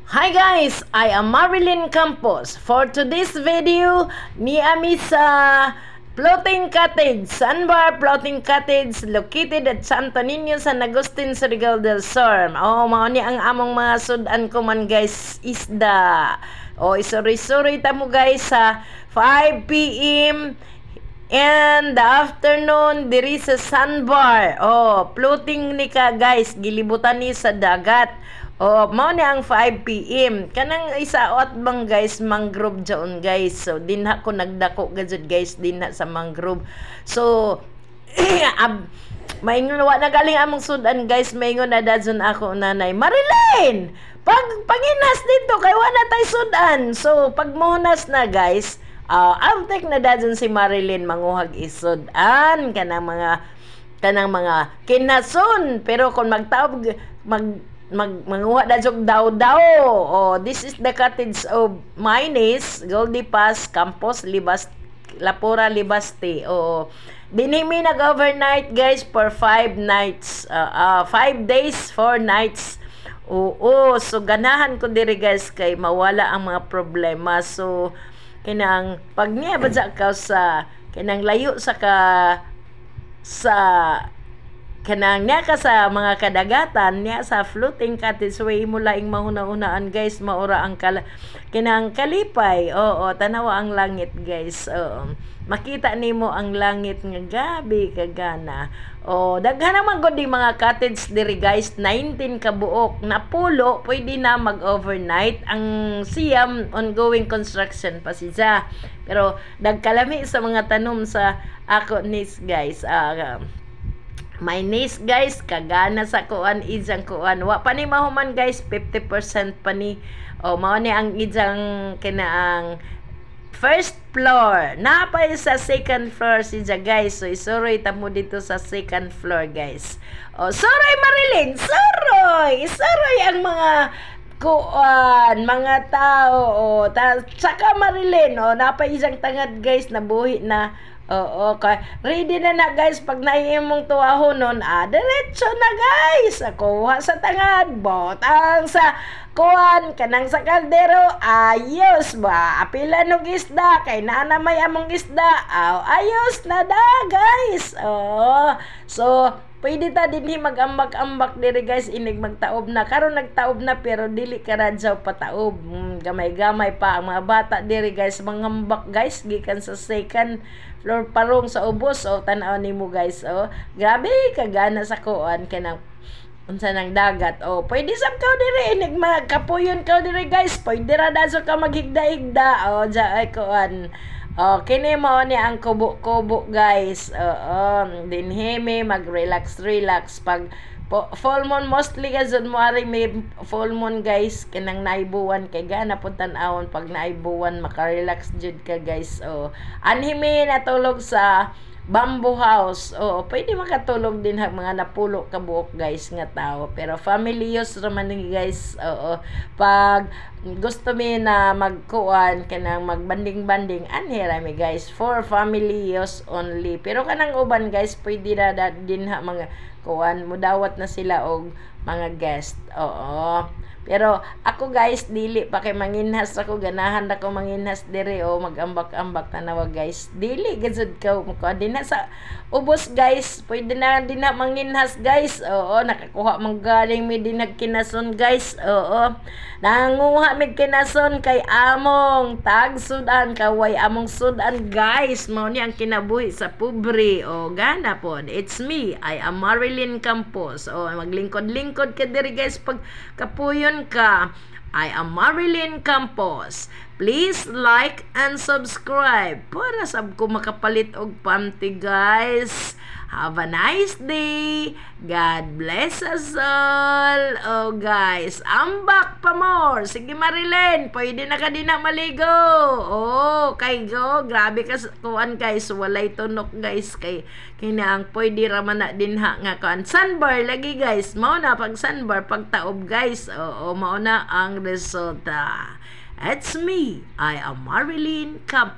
Hi guys, I am Marilyn Campos. For today's video, ni ami sa Floating Cottage, Sandbar Floating Cottage located at Santo Niño, San Agustin, Surigao del Sur. Mao ni ang among mga sudan ko man guys, isda. Isuri-suri ta mo guys sa 5 p.m. and the afternoon diri sa Sandbar. Floating ni ka guys, gilibutan ni sa dagat. Mao ni ang 5 p.m. Kanang isaot bang guys, mangrove dyan guys. So, dinha ko nagdako gajud guys, dinha sa mangrove. So, maingon wa na galing among sudan guys, maingon na dadyon ako nanay, Marilyn! Panginas dito, kay wala tay sudan. So, pagmuhunas na guys, amtek na dadyon si Marilyn manguhag isudan kanang mga kinason. Pero kung magtawag manguha na jog daw. This is the cottage of Maynes, Goldie Pass, Campos, Lapura, Libaste. Dinimi nag-overnight guys for 5 nights. 5 days, 4 nights. So ganahan ko diri guys kay mawala ang mga problema. So kinang pag niya ba ka sa kinang layo sa kanang niya ka sa mga kadagatan niya sa floating cottage way mo laing mahuna-hunaan guys, maura ang kinang kalipay. Tanawa ang langit guys. Makita nimo ang langit nga gabi kagana. Daghan naman gud di mga cottage diri guys, 19 ka buok na pulo, pwede na mag-overnight. Ang siyam ongoing construction pa siya. Pero dagkalami sa mga tanom sa ako nis guys. My niece guys, kagana sa kuan, ijang kuan. Wa pa ni mahuman guys, 50% pa ni. Mao ni ang ijang kinaang first floor. Napay sa second floor siya guys. So isuroy ta mo dito sa second floor guys. Suroy Marilyn, suroy! Isuroy ang mga kuan, mga tao. Saka Marilyn, napay isang tangad guys, nabuhi na. Ready na guys, pag naimong tuwahon nun, diretso na guys, kuha sa tangad, botang sa kuan, kanang sa kaldero, ayos ba, apila ng isda, kay nanamay among isda, ayos na da guys. So pwede ta dinhi mag-ambak-ambak diri guys, inig magtaob na. Karon nagtaob na pero dili ka radyaw pataob. Gamay-gamay pa ang mga bata diri guys, mangambak guys gikan sa second floor parong sa ubos. Tan-aw nimo guys. Grabe kagana sa kuan kanang unsa nang dagat. Pwede sab ka diri inig magkapuyon ka diri guys. Pwede ra daso ka maghigda-higda. Ay kuan. Kini mo ni ang kubo-kubo guys. Dinhimi mag-relax pag full moon, mostly gazud mo ari may full moon guys, kinang naibuwan kay gana pud tan-awon. Pag naibuwan maka-relax jud ka guys. Anhimi natulog sa bamboo house. Pwede makatulog din mga napulo ka buok guys nga tao. Pero family use raman ni guys. Pag gusto mi na magkuan kanang magbanding-banding, anhirami guys, for family use only. Pero kanang uban guys, pwede na din mga kuan, mudawat na sila og mga guest. Pero ako guys, dili pa kay manginhas ako, ganahan ako manginhas diri mag-ambak-ambak tanawa guys. Dili gazud ka mo din na sa ubos guys. Pwede na din na manginhas guys. Nakakuha man galing mi din nagkinason guys. Nanguha mi kinason kay among tag sudan, kaway among sudan guys. Mao ni ang kinabuhi sa pobre. Gana pod. It's me. I am Marilyn Campos. Maglingkod-lingkod ka diri guys pag kapuyon ka. I am Marilyn Campos. Please like and subscribe para sab ko makapalit og panty guys. Have a nice day. God bless us all. Guys, ambak pa more. Sige Marilyn, pwede na ka din na maligo. Kay go, grabe ka kuan guys, walay tunok guys kay kinaang pwede ra man na din nga kuan. Sandbar lagi guys. Mao na pag sandbar pag taob guys. Mao na ang resulta. It's me. I am Marilyn Campos.